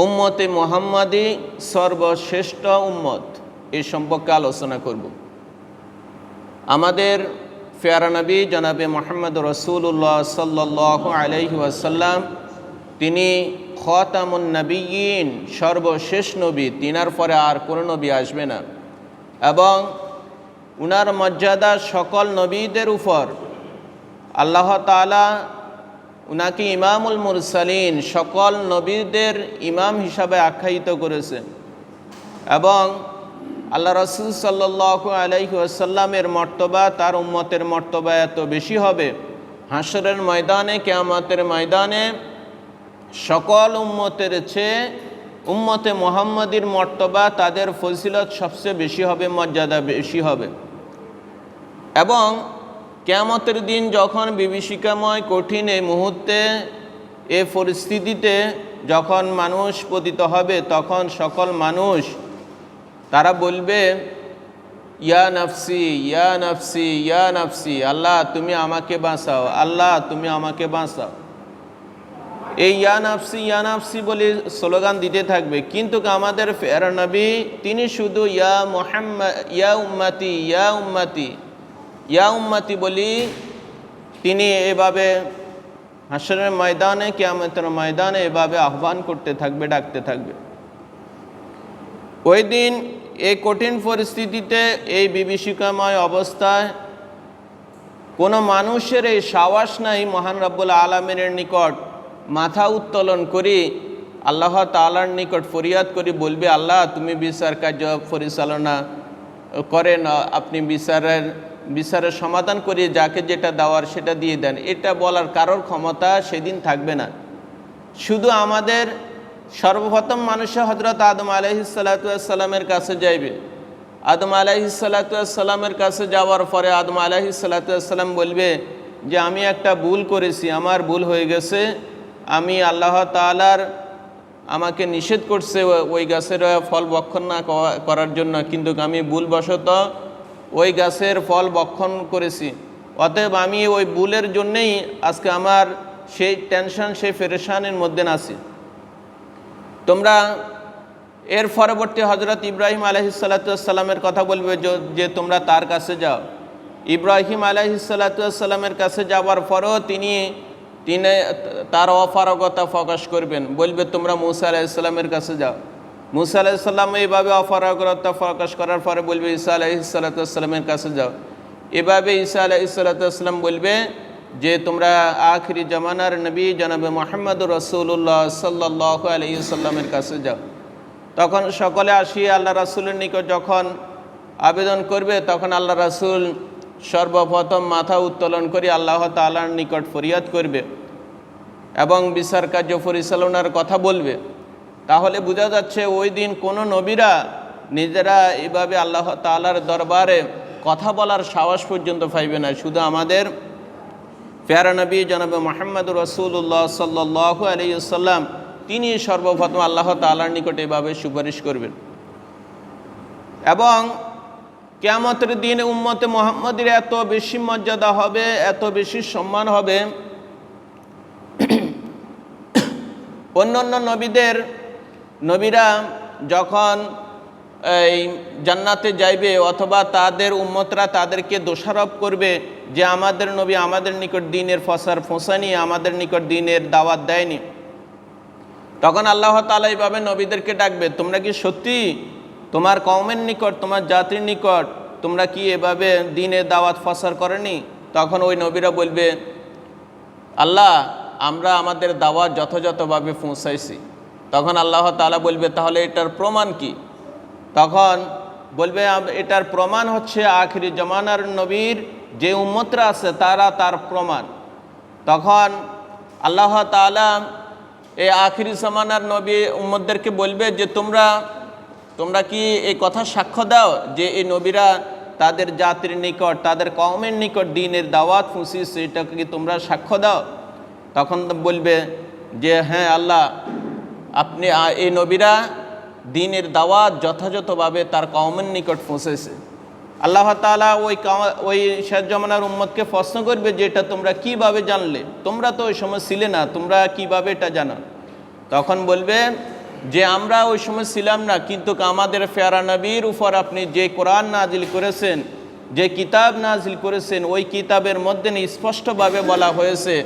উম্মতে মুহাম্মাদি সর্বশ্রেষ্ঠ উম্মত, এই সম্পর্কে আলোচনা করব। আমাদের প্যারা নবী জনাবে মুহাম্মদ রাসূলুল্লাহ সাল্লাল্লাহু আলাইহি ওয়াসাল্লাম, তিনি খাতামুন নবিয়্যিন, সর্বশেষ নবী, তিনার পরে আর কোনো নবী আসবে না। এবং উনার মর্যাদা সকল নবীদের উপর। আল্লাহ তাআলা উনাকে ইমামুল মুরসালিন, সকল নবীদের ইমাম হিসাবে আখ্যায়িত করেছেন। এবং আল্লাহ রাসূল সাল্লাল্লাহু আলাইহি ওয়াসাল্লামের মর্তবা, তার উম্মতের মর্তবা এত বেশি হবে, হাসরের ময়দানে, কিয়ামতের ময়দানে সকল উম্মতের চেয়ে উম্মতে মুহাম্মাদির মর্তবা, তাদের ফজিলত সবচেয়ে বেশি হবে, মর্যাদা বেশি হবে। এবং কিয়ামতের দিন যখন বিভীষিকাময় কঠিন এই মুহূর্তে, এ পরিস্থিতিতে যখন মানুষ পতিত হবে, তখন সকল মানুষ তারা বলবে, ইয়া নাফসি ইয়া নাফসি ইয়া নাফসি, আল্লাহ তুমি আমাকে বাঁচাও, আল্লাহ তুমি আমাকে বাঁচাও। এই ইয়া নাফসি বলে স্লোগান দিতে থাকবে। কিন্তু আমাদের প্যারা নবী, তিনি শুধু ইয়া মুহাম্মদ, ইয়া উম্মতি ইয়া উম্মতি ইয়া উম্মতি বলি তিনি এভাবে হাসরের ময়দানে, কিয়ামতের ময়দানে এভাবে আহ্বান করতে থাকবে, ডাকতে থাকবে। ওই দিন এই কঠিন পরিস্থিতিতে, এই বিভীষিকাময় অবস্থায় কোনো মানুষের এই সাহস নাই মহান রব্বুল আলামিনের নিকট মাথা উত্তোলন করি আল্লাহ তাআলার নিকট ফরিয়াদ করি, বলবে, আল্লাহ তুমি বিচার কার্য পরিচালনা করেন, আপনি বিচারের সমাধান করে যাকে যেটা দেওয়ার সেটা দিয়ে দেন। এটা বলার কারোর ক্ষমতা সেদিন থাকবে না। শুধু আমাদের সর্বপ্রথম মানুষে হযরত আদম আলাইহিস সালাতু ওয়াস সালামের কাছে যাইবে। আদম আলাইহিস সালাতু ওয়াস সালামের কাছে যাওয়ার পরে আদম আলাইহিস সালাতু ওয়াস সালাম বলবে যে আমি একটা ভুল করেছি, আমার ভুল হয়ে গেছে, আমি আল্লাহ তাআলার আমাকে নিষেধ করছে ওই গাছের ফল ভক্ষণ না করার জন্য, কিন্তু আমি ভুলবশত ওই গাছের ফল ভক্ষণ করেছি। অতএব আমি ওই ভুলের জন্যেই আজকে আমার সেই টেনশন, সেই পেরেশানির মধ্যে আছি। তোমরা এর পরবর্তী হযরত ইব্রাহিম আলাইহিস সালাতু ওয়াস সালামের কথা বলবে যে তোমরা তার কাছে যাও। ইব্রাহিম আলাইহিস সালাতু ওয়াস সালামের কাছে যাওয়ার পরও তিনি তার অপারগতা প্রকাশ করবেন, বলবে তোমরা মূসা আলাইহিস সালামের কাছে যাও। মূসা আলাইহিস সালাম এইভাবে অপারগতা প্রকাশ করার পরে বলবে ঈসা আলাইহিস সালাতু ওয়াস সালামের কাছে যাও। এভাবে ঈসা আলাইহিস সালাতু ওয়াস সালাম বলবে যে তোমরা আখিরি জামানার নবী জনাবে মুহাম্মদুর রাসূলুল্লাহ সাল্লাল্লাহু আলাইহি ওয়াসাল্লামের কাছে যাও। তখন সকলে আসিয়ে আল্লাহ রাসূলের নিকট যখন আবেদন করবে, তখন আল্লাহ রাসূল সর্বপ্রথম মাথা উত্তোলন করে আল্লাহ তাআলার নিকট ফরিয়াদ করবে এবং বিচার কার্য পরিচালনার কথা বলবে। তাহলে বোঝা যাচ্ছে ওই দিন কোনো নবীরা নিজেরা এভাবে আল্লাহ তাআলার দরবারে কথা বলার সাহস পর্যন্ত পাইবে না। শুধু আমাদের প্যারা নবী জনাবে মুহাম্মদুর রাসূলুল্লাহ সাল্লাল্লাহু আলাইহি ওয়াসাল্লাম, তিনি সর্বপ্রথম আল্লাহ তাআলার নিকট এভাবে সুপারিশ করবেন। এবং কিয়ামতের দিন উম্মতে মুহাম্মাদের এত বেশি মর্যাদা হবে, এত বেশি সম্মান হবে, অন্যান্য নবীরা যখন এই জান্নাতে যাইবে অথবা তাদের উম্মতরা তাদেরকে দোষারোপ করবে যে আমাদের নবী আমাদের নিকট দ্বীনের প্রচার পৌঁছায়নি, আমাদের নিকট দ্বীনের দাওয়াত দেয়নি, তখন আল্লাহ তাআলা এইভাবে নবীদেরকে ডাকবে, তোমরা কি সত্যি তোমার কওমের নিকট, তোমার জাতির নিকট তোমরা কি এভাবে দ্বীনের দাওয়াত প্রচার করেনি? তখন ওই নবীরা বলবে, আল্লাহ আমরা আমাদের দাওয়াত যথাযথভাবে পৌঁছাইছি। তখন আল্লাহ তাআলা বলবে, তাহলে এটার প্রমাণ কি? তখন বলবে, এটার প্রমাণ হচ্ছে আখিরি জামানার নবীর যে উম্মতরা আছে তারা তার প্রমাণ। তখন আল্লাহ তাআলা এই আখিরি জামানার নবী উম্মতদেরকে বলবে যে তোমরা কি এই কথা সাক্ষ্য দাও যে এই নবীরা তাদের জাতির নিকট, তাদের কওমের নিকট দ্বীনের দাওয়াত পৌঁছিয়েছে, এটাকে কি তোমরা সাক্ষ্য দাও? তখন বলবে যে হ্যাঁ আল্লাহ, আপনি এই নবীরা দ্বীনের দাওয়াত যথাযথভাবে তার কওমের নিকট পৌঁছেছে। আল্লাহ তাআলা ওই শেষ জামানার উম্মতকে প্রশ্ন করবে যে এটা তোমরা কিভাবে জানলে? তোমরা তো ওই সময় ছিলে না, তোমরা কিভাবে এটা জানো? তখন বলবে যে আমরা ওই সময় ছিলাম না, কিন্তু আমাদের প্যারা নবীর উপর আপনি যে কোরআন নাজিল করেছেন, যে কিতাব নাজিল করেছেন, ওই কিতাবের মধ্যে স্পষ্টভাবে বলা হয়েছে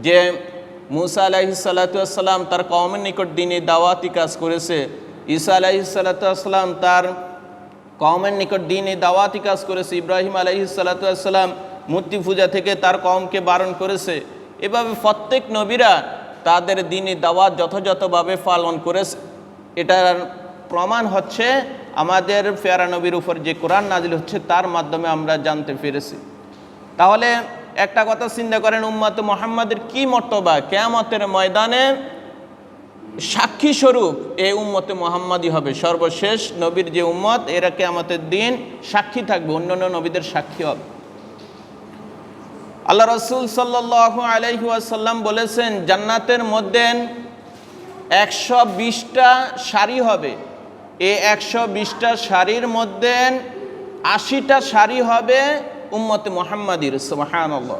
যে মুসা আলাইহিস সালাতু ওয়াস সালাম তার কওমের নিকট দ্বীনি দাওয়াতি কাজ করেছে, ঈসা আলাইহিস সালাতু ওয়াস সালাম তার কওমের নিকট দ্বীনি দাওয়াতি কাজ করেছে, ইব্রাহিম আলাইহিস সালাতু ওয়াস সালাম মূর্তি পূজা থেকে তার কওমকে বারণ করেছে। এভাবে প্রত্যেক নবীরা তাদের দ্বীনি দাওয়াত যথাযথভাবে পালন করেছে। এটার প্রমাণ হচ্ছে আমাদের প্যারা নবীর উপর যে কোরআন নাজিল হচ্ছে তার মাধ্যমে আমরা জানতে পেরেছি। তাহলে একটা কথা চিন্তা করেন, উম্মতে মুহাম্মাদের কি মর্তবা, কিয়ামতের ময়দানে সাক্ষী স্বরূপ এই উম্মতে মুহাম্মাদই হবে, সর্বশেষ নবীর যে উম্মত, এরা কিয়ামতের দিন সাক্ষী থাকবে, অন্যান্য নবীদের সাক্ষী হবে। আল্লাহ রাসূল সাল্লাল্লাহু আলাইহি ওয়াসাল্লাম বলেছেন, জান্নাতের মধ্যে 120টা সারি হবে। এই 120টা সারির মধ্যে 80টা সারি হবে উম্মতে মুহাম্মাদির, সুবহানাল্লাহ।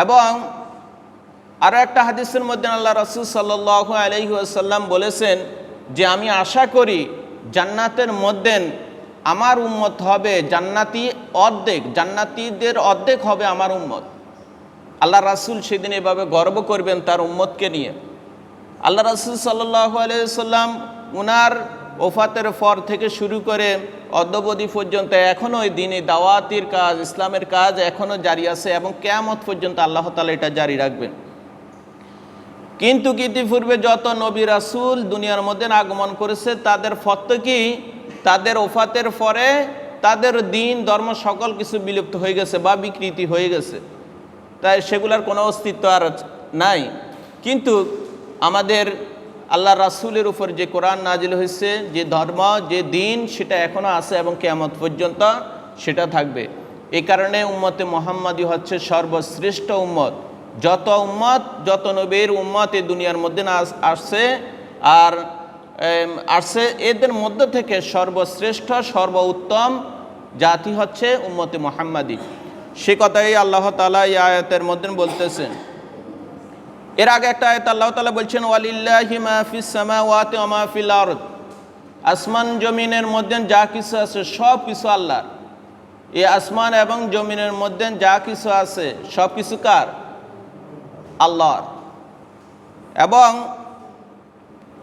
এবং আরও একটা হাদিসের মধ্যে আল্লাহ রাসূল সাল্লাল্লাহু আলাইহি ওয়াসাল্লাম বলেছেন যে আমি আশা করি জান্নাতের মধ্যে আমার উম্মত হবে জান্নাতি অর্ধেক, জান্নাতীদের অর্ধেক হবে আমার উম্মত। আল্লাহ রাসূল সেদিন এভাবে গর্ব করবেন তার উম্মতকে নিয়ে। আল্লাহ রাসূল সাল্লাল্লাহু আলাইহি ওয়াসাল্লাম উনার ওফাতের পর থেকে শুরু করে অদ্যাবধি পর্যন্ত এখনও ওই দ্বীনি দাওয়াতির কাজ, ইসলামের কাজ এখনও জারি আছে এবং কিয়ামত পর্যন্ত আল্লাহ তাআলা এটা জারি রাখবেন। কিন্তু ইতিপূর্বে যত নবী রাসূল দুনিয়ার মধ্যে আগমন করেছে তাদের প্রত্যেকেই তাদের ওফাতের পরে তাদের দ্বীন ধর্ম সকল কিছু বিলুপ্ত হয়ে গেছে বা বিকৃতি হয়ে গেছে, তাই সেগুলোর কোনো অস্তিত্ব আর নাই। কিন্তু আমাদের আল্লাহ রাসূলের উপর যে কোরআন নাজিল হয়েছে, যে ধর্ম, যে দ্বীন, সেটা এখনও আছে এবং কিয়ামত পর্যন্ত সেটা থাকবে। এই কারণে উম্মতে মুহাম্মাদি হচ্ছে সর্বশ্রেষ্ঠ উম্মত। যত উম্মত, যত নবীর উম্মত এই দুনিয়ার মধ্যে আসছে এদের মধ্যে থেকে সর্বশ্রেষ্ঠ সর্বোত্তম জাতি হচ্ছে উম্মতে মুহাম্মাদি। সে কথাই আল্লাহ তাআলা এই আয়াতের মধ্যে বলতেছেন। এর আগে একটা আয়াত আল্লাহ তাআলা বলছেন, ওয়ালিল্লাহি মা ফিস সামাওয়াতি ওয়া মা ফিল আরদ, আসমান জমিনের মধ্যে যা কিছু আছে সব কিছু আল্লাহর। এই আসমান এবং জমিনের মধ্যে যা কিছু আছে সব কিছু কার? আল্লাহর। এবং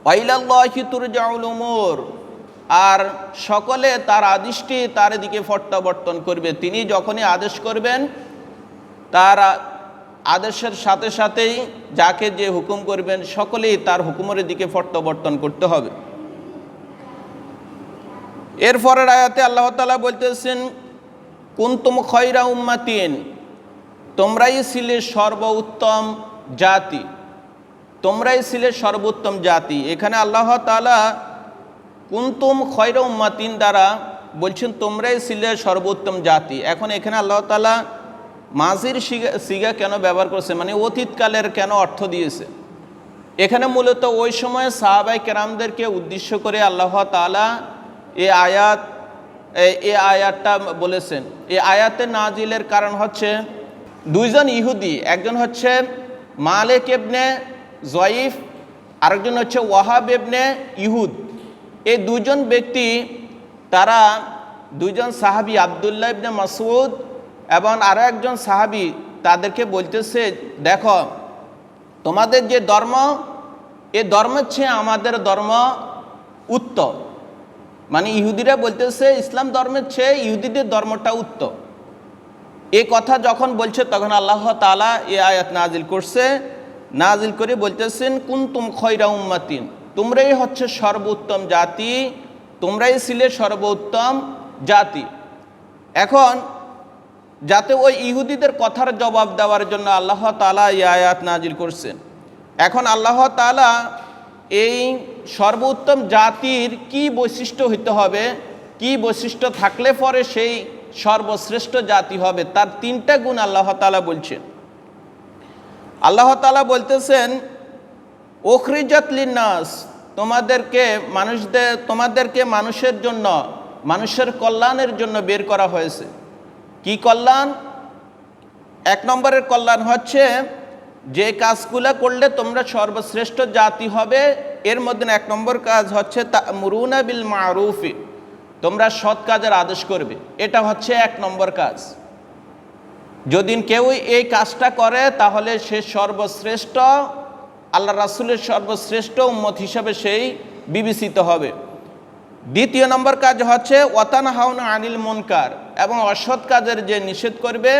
ওয়াইলাল্লাহি তুরজাউল উমুর, আর সকলে তার আদেশটি তার দিকে প্রত্যাবর্তন করবে। তিনি যখনই আদেশ করবেন তার আদেশের সাথে সাথেই যাকে যে হুকুম করবেন সকলেই তার হুকুমের দিকে প্রত্যাবর্তন করতে হবে। এরপরের আয়াতে আল্লাহ তাআলা বলতেছেন, কুনতুম খায়রা উম্মাতিন, তোমরাই ছিলে সর্বোত্তম জাতি, তোমরাই ছিলে সর্বোত্তম জাতি। এখানে আল্লাহ তাআলা কুনতুম খায়রা উম্মাতিন দ্বারা বলছেন তোমরাই ছিলে সর্বোত্তম জাতি। এখন এখানে আল্লাহ তাআলা মাজির সিগা কেন ব্যবহার করেছে, মানে অতীতকালের কেন অর্থ দিয়েছে? এখানে মূলত ওই সময় সাহাবায়ে কেরামদেরকে উদ্দেশ্য করে আল্লাহ তাআলা এই আয়াতটা বলেছেন। এই আয়াতের নাজিলের কারণ হচ্ছে দুইজন ইহুদি, একজন হচ্ছে মালিক ইবনে জয়ীফ, আরেকজন হচ্ছে ওয়াহাব ইবনে ইহুদ। এই দুজন ব্যক্তি, তারা দুইজন সাহাবী, আব্দুল্লাহ ইবনে মাসউদ এবং আরও একজন সাহাবী, তাদেরকে বলতেছে, দেখো তোমাদের যে ধর্ম, এই ধর্মের চেয়ে আমাদের ধর্ম উত্তম। মানে ইহুদিরা বলতেছে ইসলাম ধর্মের চেয়ে ইহুদিদের ধর্মটা উত্তম। এই কথা যখন বলছে তখন আল্লাহ তাআলা এই আয়াত নাজিল করছে। নাজিল করে বলতেছেন, কুনতুম খায়রা উম্মাতিন, তোমরাই হচ্ছে সর্বোত্তম জাতি, তোমরাই ছিলে সর্বোত্তম জাতি। এখন যাতে ওই ইহুদিদের কথার জবাব দেওয়ার জন্য আল্লাহ তাআলা এই আয়াত নাজিল করছেন। এখন আল্লাহ তাআলা এই সর্বোত্তম জাতির কি বৈশিষ্ট্য হইতে হবে, কি বৈশিষ্ট্য থাকলে পরে সেই সর্বশ্রেষ্ঠ জাতি হবে, তার তিনটা গুণ আল্লাহ তাআলা বলছেন। আল্লাহ তাআলা বলতেছেন, উখরিজাত লিন্নাস, তোমাদেরকে মানুষের জন্য, মানুষের কল্যাণের জন্য বের করা হয়েছে। কি কল্যাণ? এক নম্বরের কল্যাণ হচ্ছে যে কাজগুলো করলে তোমরা সর্বশ্রেষ্ঠ জাতি হবে, এর মধ্যে 1 নম্বর কাজ হচ্ছে তা'মুরুনা বিল মা'রুফি, তোমরা সৎ কাজের আদেশ করবে। এটা হচ্ছে 1 নম্বর কাজ। যদি কেউ এই কাজটা করে তাহলে সে সর্বশ্রেষ্ঠ, আল্লাহ রাসূলের সর্বশ্রেষ্ঠ উম্মত হিসাবে সেই বিবেচিত হবে। 2 নম্বর কাজ হচ্ছে ওয়াতানহাউনা আনিল মুনকার, এবং অসৎ কাজের যে নিষেধ করবে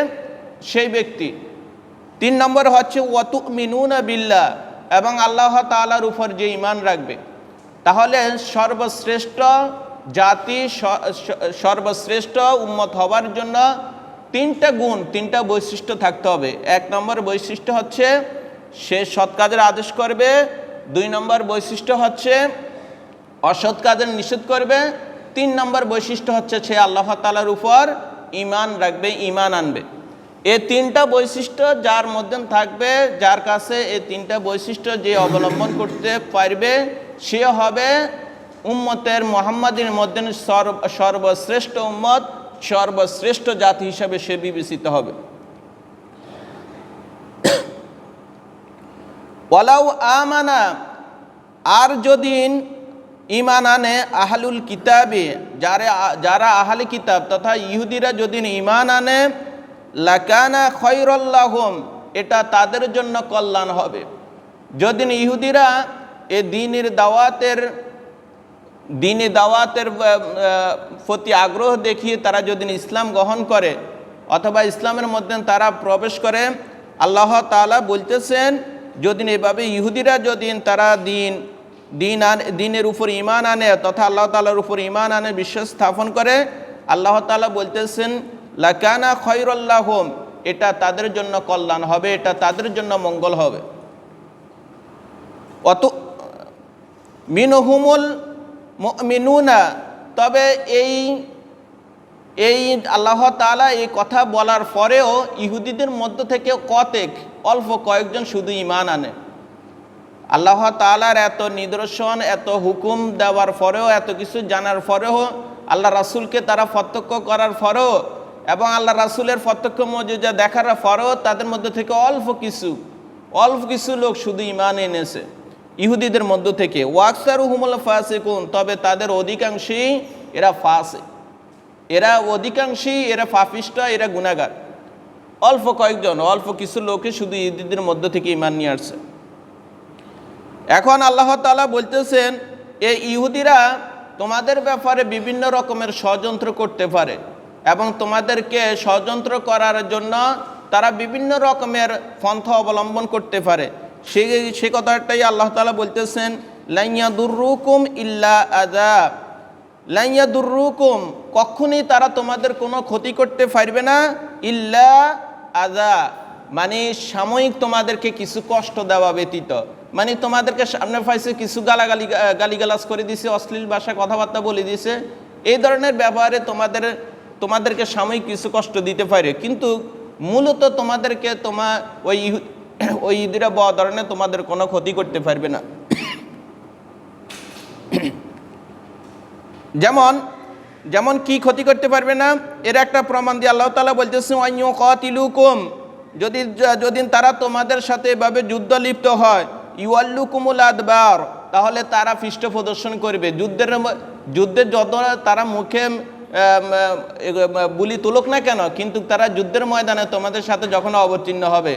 সেই ব্যক্তি। 3 নম্বর হচ্ছে ওয়াতুমিনুনা বিল্লাহ, এবং আল্লাহ তাআলার উপর যে ঈমান রাখবে। তাহলে সর্বশ্রেষ্ঠ জাতি, সর্বশ্রেষ্ঠ উম্মত হওয়ার জন্য 3টা গুণ, 3টা বৈশিষ্ট্য থাকতে হবে। 1 নম্বর বৈশিষ্ট্য হচ্ছে সে সৎ কাজের আদেশ করবে। 2 নম্বর বৈশিষ্ট্য হচ্ছে অসৎ কাজের নিষেধ করবে। 3 নম্বর বৈশিষ্ট্য হচ্ছে সে আল্লাহ তাআলার উপর ঈমান রাখবে, ঈমান আনবে। এই 3টা বৈশিষ্ট্য যার মধ্যে থাকবে, যার কাছে এই 3টা বৈশিষ্ট্য যে অবলম্বন করতে পারবে, সে হবে উম্মতের মুহাম্মাদীর মধ্যে সর্বশ্রেষ্ঠ উম্মত, সর্বশ্রেষ্ঠ জাতি হিসাবে সে বিবেচিত হবে। ওয়ালাউ আমানা, আর যদি ঈমান আনে আহলুল কিতাবে, যারা আহলে কিতাব তথা ইহুদিরা যদি ঈমান আনে, লাকানা খায়রাল লাহুম, এটা তাদের জন্য কল্যাণ হবে। যদি ইহুদিরা এই দ্বীনের দাওয়াতের প্রতি আগ্রহ দেখিয়ে তারা যদি ইসলাম গ্রহণ করে অথবা ইসলামের মধ্যে তারা প্রবেশ করে, আল্লাহ তাআলা বলতেছেন যদি এভাবে ইহুদিরা যদি তারা দ্বীনের উপর ঈমান আনে তথা আল্লাহ তাআলার উপর ঈমান আনে, বিশ্বাস স্থাপন করে, আল্লাহ তাআলা বলতেছেন লাকানা খায়রাল লাহুম, এটা তাদের জন্য কল্যাণ হবে, এটা তাদের জন্য মঙ্গল হবে। অত মিনহুমুল মুমিনুনা, তবে এই আল্লাহ তাআলা এই কথা বলার পরেও ইহুদিদের মধ্য থেকে অল্প কয়েকজন শুধু ঈমান আনে। আল্লাহ তাআলার এত নিদর্শন, এত হুকুম দেওয়ার পরেও, এত কিছু জানার পরেও, আল্লাহ রাসূলকে তারা প্রত্যক্ষ করার পরেও এবং আল্লাহ রাসূলের প্রত্যক্ষ মুজিজা দেখার পরেও তাদের মধ্যে থেকে অল্প কিছু লোক শুধু ঈমান এনেছে ইহুদিদের মধ্য থেকে। ওয়াকসারুহুমুল ফাসিকুন, তবে তাদের অধিকাংশই এরা ফাসিক, এরা পাপিষ্ঠ, এরা গুনাহগার। অল্প কিছু লোকে শুধু ইহুদিদের মধ্য থেকে ঈমান নিয়ে আসছে। এখন আল্লাহ তাআলা বলতেছেন এই ইহুদিরা তোমাদের ব্যাপারে বিভিন্ন রকমের ষড়যন্ত্র করতে পারে এবং তোমাদেরকে ষড়যন্ত্র করার জন্য তারা বিভিন্ন রকমের পন্থা অবলম্বন করতে পারে। সে কথাটাই আল্লাহ তাআলা বলতেছেন লান ইয়াদুররুকুম ইল্লা আযা, লান ইয়াদুররুকুম, কখনই তারা তোমাদের কোনো ক্ষতি করতে পারবে না, ইল্লা আযা মানে সাময়িক তোমাদেরকে কিছু কষ্ট দেওয়া ব্যতীত। মানে তোমাদেরকে সামনে পাইছে কিছু গালিগালাজ করে দিছে, অশ্লীল ভাষা কথাবার্তা বলে দিছে, এই ধরনের ব্যবহারে তোমাদেরকে সাময়িক কিছু কষ্ট দিতে পারে, কিন্তু মূলত তোমাদেরকে ওই ইহুদিরা বড় ধরনের তোমাদের কোনো ক্ষতি করতে পারবে না। যেমন কি ক্ষতি করতে পারবে না, এর একটা প্রমাণ দিয়ে আল্লাহ তাআলা বলতেছেন ওয়াইয়ুকাতিলুকুম, যদি তারা তোমাদের সাথে এভাবে যুদ্ধ লিপ্ত হয়, ইউয়াল্লুকুমুল আদবার, তাহলে তারা পৃষ্ঠ প্রদর্শন করবে। যুদ্ধের যত তারা মুখে বুলি তুলুক না কেন, কিন্তু তারা যুদ্ধের ময়দানে তোমাদের সাথে যখন অবতীর্ণ হবে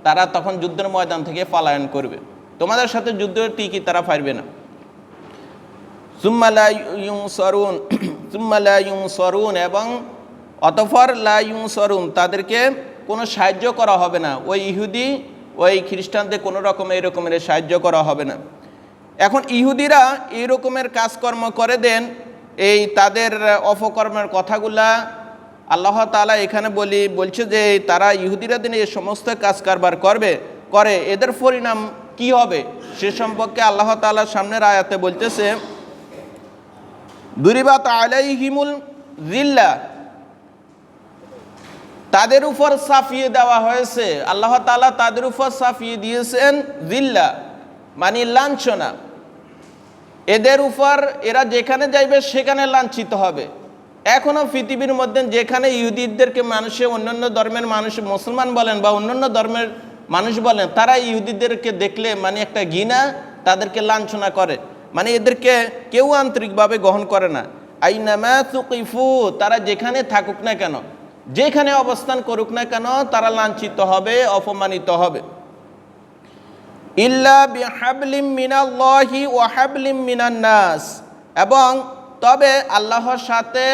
তারা তখন যুদ্ধের ময়দান থেকে পলায়ন করবে, তোমাদের সাথে যুদ্ধ টিকি তারা পারবে না। সুম্মা লা ইউনসারুন, এবং অতঃপর লা ইউনসারুন, তাদেরকে কোনো সাহায্য করা হবে না। ওই খ্রিস্টানদের কোনো এরকমের সাহায্য করা হবে না। এখন ইহুদিরা এই রকমের কাজকর্ম করে দেন, এই তাদের অপকর্মের কথাগুলা আল্লাহ তাআলা এখানে বলছে যে তারা ইহুদিরা দিনে এই সমস্ত কাজ কারবার করে এদের পরিণাম কি হবে সে সম্পর্কে আল্লাহ তাআলা সামনের আয়াতে বলতেছে দুরিবাত আলাইহিমুল যিল্লা, তাদের উপর চাপিয়ে দেওয়া হয়েছে, আল্লাহ তাআলা তাদের উপর চাপিয়ে দিয়েছেন যিল্লা মানে লাঞ্ছনা। এদের উপর এরা যেখানে যাইবে সেখানে লাঞ্ছিত হবে। এখনও পৃথিবীর মধ্যে যেখানে ইহুদিদেরকে অন্যান্য ধর্মের মানুষ মুসলমান বলেন বা অন্যান্য ধর্মের মানুষ বলেন, তারা ইহুদিদেরকে দেখলে মানে একটা ঘৃণা, তাদেরকে লাঞ্ছনা করে, মানে এদেরকে কেউ আন্তরিকভাবে গ্রহণ করে না। আইনামা তুকিফু, তারা যেখানে থাকুক না কেন, যেখানে অবস্থান করুক না কেন, তারা লাঞ্ছিত হবে, অপমানিত হবে। ইল্লা বিহাবলিম মিনাল্লাহি ওয়া হাবলিম মিনান নাস, এবং তবে আল্লাহর সাথে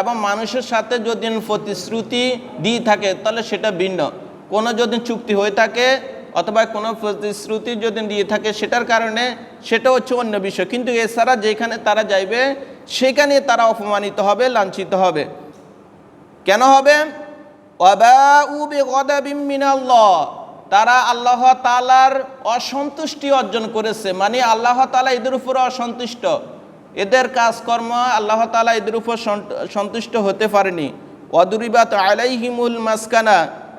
এবং মানুষের সাথে যদি প্রতিশ্রুতি দিয়ে থাকে তাহলে সেটা ভিন্ন। কোনো যদি চুক্তি হয়ে থাকে অথবা কোনো প্রতিশ্রুতি যদি দিয়ে থাকে সেটার কারণে সেটা হচ্ছে অন্য বিষয়, কিন্তু এছাড়া যেখানে তারা যাইবে সেখানে তারা অপমানিত হবে, লাঞ্ছিত হবে। কেন হবে? ওয়াবাউ বিগদাবিম মিনাল্লাহ, তারা আল্লাহ তাআলার অসন্তুষ্টি অর্জন করেছে, মানে আল্লাহ তাআলা এদের উপর অসন্তুষ্ট, এদের কাজকর্ম আল্লাহ তাআলা এদের উপর সন্তুষ্ট হতে পারেনি। ওয়াদুরিবাত আলাইহিমুল মাসকানা,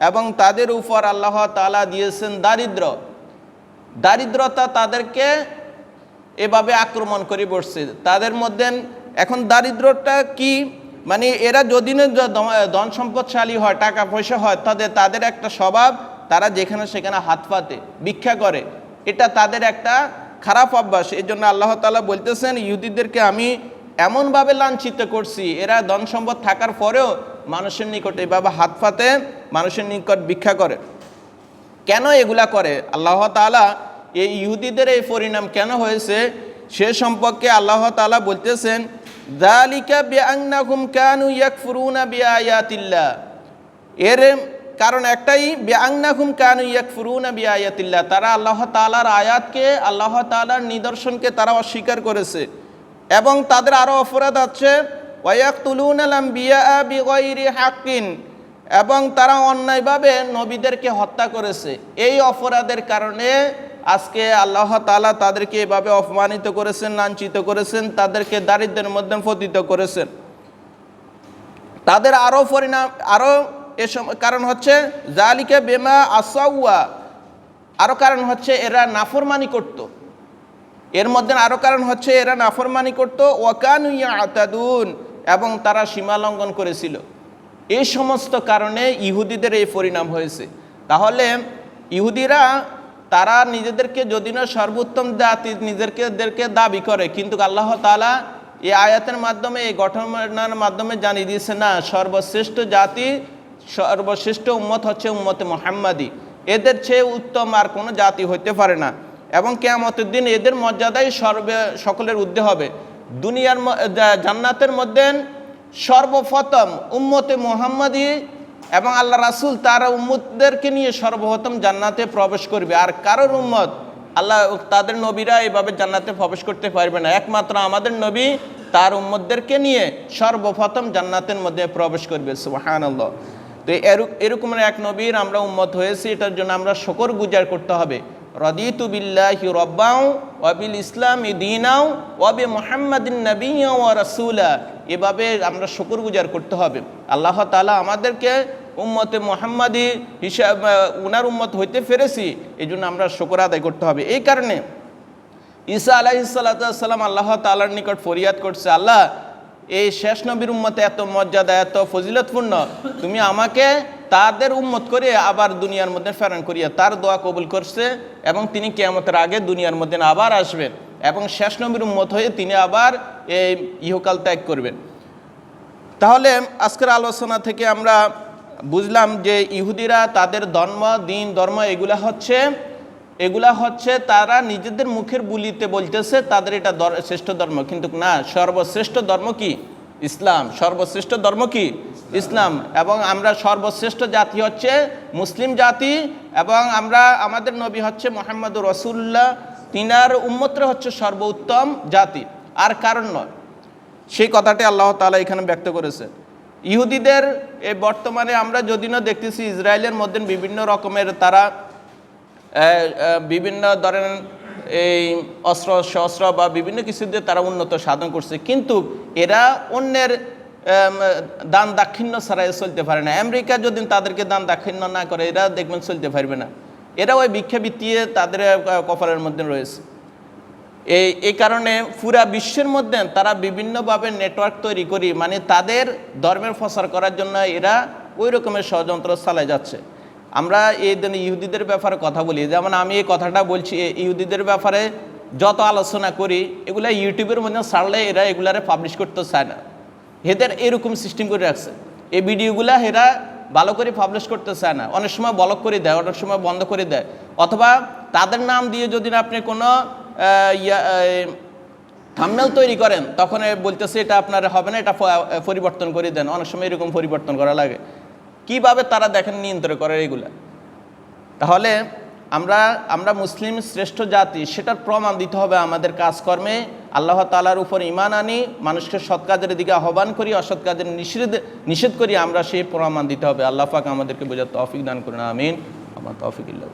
এবং তাদের উপর আল্লাহ তাআলা দিয়েছেন দারিদ্রতা, তাদেরকে এভাবে আক্রমণ করে বসছে তাদের মধ্যে। এখন দারিদ্রটা কি, মানে এরা যদি ধন সম্পদশালী হয়, টাকা পয়সা হয়, তাদের একটা স্বভাব, তারা যেখানে সেখানে হাত পাতে, ভিক্ষা করে, এটা তাদের একটা খারাপ অভ্যাস। এই জন্য আল্লাহ তাআলা বলতেছেন, ইহুদিদেরকে আমি এমনভাবে লাঞ্ছিত করছি, এরা ধন সম্পদ থাকার পরেও মানুষের নিকট এভাবে হাত পাতে, মানুষের নিকট ভিক্ষা করে। কেন এগুলা করে? আল্লাহ তাআলা এই ইহুদিদের এই পরিণাম কেন হয়েছে সে সম্পর্কে আল্লাহ তাআলা বলতেছেন, যালিকা বিআন্নাহুম কানু ইয়াকফুরুনা বিআয়াতিল্লাহ, এর কারণ একটাই, বিআন্নাহুম কানু ইয়াকফুরুনা বিআয়াতিল্লাহ, তারা আল্লাহ তাআলার আয়াতকে, আল্লাহ তাআলার নিদর্শনকে তারা অস্বীকার করেছে। এবং তাদের আরও অপরাধ আছে, ওয়ায়াকতুলুনাল আমবিয়া বিগাইরি হাক্কিন, এবং তারা অন্যায়ভাবে নবীদেরকে হত্যা করেছে। এই অপরাধের কারণে আজকে আল্লাহ তাআলা তাদেরকে এভাবে অপমানিত করেছেন, লাঞ্ছিত করেছেন, তাদেরকে দারিদ্র্যের মধ্যে পতিত করেছেন। তাদের আরও পরিণাম, আরও কারণ হচ্ছে জালিকা বিমা আসাউয়া, আরও কারণ হচ্ছে এরা নাফরমানি করত। এর মধ্যে আরও কারণ হচ্ছে এরা নাফরমানি করত, ওয়াকানু ইয়াতাদুন, এবং তারা সীমা লঙ্ঘন করেছিল। এই সমস্ত কারণে ইহুদিদের এই পরিণাম হয়েছে। তাহলে ইহুদিরা তারা নিজেদেরকে যদি না সর্বোত্তম জাতি নিজেদেরকে দাবি করে, কিন্তু আল্লাহ তাআলা এই আয়াতের মাধ্যমে, এই ঘটনার মাধ্যমে জানিয়ে দিয়েছে, না, সর্বশ্রেষ্ঠ জাতি, সর্বশ্রেষ্ঠ উম্মত হচ্ছে উম্মতে মুহাম্মাদি, এদের চেয়ে উত্তম আর কোনো জাতি হইতে পারে না। এবং কিয়ামতের দিন এদের মর্যাদাই সকলের ঊর্ধ্বে হবে। দুনিয়ার জান্নাতের মধ্যে সর্বপ্রথম উম্মতে মুহাম্মাদি এবং আল্লাহ রাসূল তারা উম্মতদেরকে নিয়ে সর্বপ্রথম জান্নাতে প্রবেশ করবে। আর কারোর উম্মত, আল্লাহ তাদের নবীরা এভাবে জান্নাতে প্রবেশ করতে পারবে না। একমাত্র আমাদের নবী তার উম্মতদেরকে নিয়ে সর্বপ্রথম জান্নাতের মধ্যে প্রবেশ করবে। সুবহানাল্লাহ। তো এরকমের এক নবীর আমরা উম্মত হয়েছি, এটার জন্য আমরা শুকর গুজার করতে হবে। রাদিতু বিল্লাহি রাব্বাও ওয়া বিল ইসলামি দীনাও ওয়া বি মুহাম্মাদিন নাবিয়্যা ওয়া রাসূলা, এভাবে আমরা শুকরগুজার করতে হবে। আল্লাহ তাআলা আমাদেরকে উম্মতে মুহাম্মাদি হিসাবে উনার উম্মত হইতে পেরেছি, এই জন্য আমরা শুকর আদায় করতে হবে। এই কারণে ঈসা আলাইহিস সালাতু ওয়াস সালাম আল্লাহ তাআলার নিকট ফরিয়াদ করছে, আল্লাহ, এই শেষ নবীর উম্মতে এত মর্যাদা, এত ফজিলতপূর্ণ, তুমি আমাকে তাদের উম্মত করে আবার দুনিয়ার মধ্যে প্রেরণ করিয়া। তার দোয়া কবুল করছে এবং তিনি কিয়ামতের আগে দুনিয়ার মধ্যে আবার আসবেন এবং শেষ নবীর উম্মত হয়ে তিনি আবার এই ইহকাল ত্যাগ করবেন। তাহলে আজকের আলোচনা থেকে আমরা বুঝলাম যে ইহুদিরা তাদের ধর্ম এগুলা হচ্ছে তারা নিজেদের মুখের বুলিতে বলতেছে তাদের এটা শ্রেষ্ঠ ধর্ম, কিন্তু না, সর্বশ্রেষ্ঠ ধর্ম কি? ইসলাম। সর্বশ্রেষ্ঠ ধর্ম কি? ইসলাম। এবং আমরা সর্বশ্রেষ্ঠ জাতি হচ্ছে মুসলিম জাতি, এবং আমাদের নবী হচ্ছে মুহাম্মদুর রাসূলুল্লাহ, তিনার উম্মতরা হচ্ছে সর্বোত্তম জাতি, আর কারণ নয়। সেই কথাটি আল্লাহ তাআলা এখানে ব্যক্ত করেছে। ইহুদিদের এই বর্তমানে আমরা যদি না দেখতেছি ইসরায়েলের মধ্যে বিভিন্ন রকমের তারা বিভিন্ন ধরনের এই শস্ত্র বা বিভিন্ন কিছু দিয়ে তারা উন্নত সাধন করছে, কিন্তু এরা অন্যের দান দাক্ষিণ্য ছাড়া চলতে পারে না। আমেরিকা যদি তাদেরকে দান দাক্ষিণ্য না করে, এরা দেখবেন চলতে পারবে না। এরা ওই ভিক্ষাবৃত্তিয়ে তাদের কপালের মধ্যে রয়েছে। এই কারণে পুরা বিশ্বের মধ্যে তারা বিভিন্নভাবে নেটওয়ার্ক তৈরি করি, মানে তাদের ধর্মের প্রচার করার জন্য এরা ওই রকমের ষড়যন্ত্র চালায় যাচ্ছে। আমরা এই দিন ইহুদিদের ব্যাপারে কথা বলি, যেমন আমি এই কথাটা বলছি, ইহুদিদের ব্যাপারে যত আলোচনা করি এগুলা ইউটিউবের মধ্যে ছাড়লে এরা এগুলারে পাবলিশ করতে চায় না। এদের এরকম সিস্টেম করে রাখছে, এই ভিডিওগুলা এরা ভালো করে পাবলিশ করতে চায় না, অনেক সময় ব্লক করে দেয়, অনেক সময় বন্ধ করে দেয়, অথবা তাদের নাম দিয়ে যদি আপনি কোনো থাম্বনেল তৈরি করেন তখন বলতেছে এটা আপনার হবে না, এটা পরিবর্তন করে দেন। অনেক সময় এরকম পরিবর্তন করা লাগে। কিভাবে তারা দেখেন নিয়ন্ত্রণ করে এগুলা? তাহলে আমরা মুসলিম শ্রেষ্ঠ জাতি, সেটার প্রমাণ দিতে হবে আমাদের কাজকর্মে। আল্লাহ তাআলার উপর ঈমান আনি, মানুষকে সৎ কাজের দিকে আহ্বান করি, অসৎ কাজের নিষেধ করি, আমরা সেই প্রমাণ দিতে হবে। আল্লাহ পাক আমাদেরকে বোঝার তৌফিক দান করুন, আমিন। আমার তৌফিক ইল্লাহ।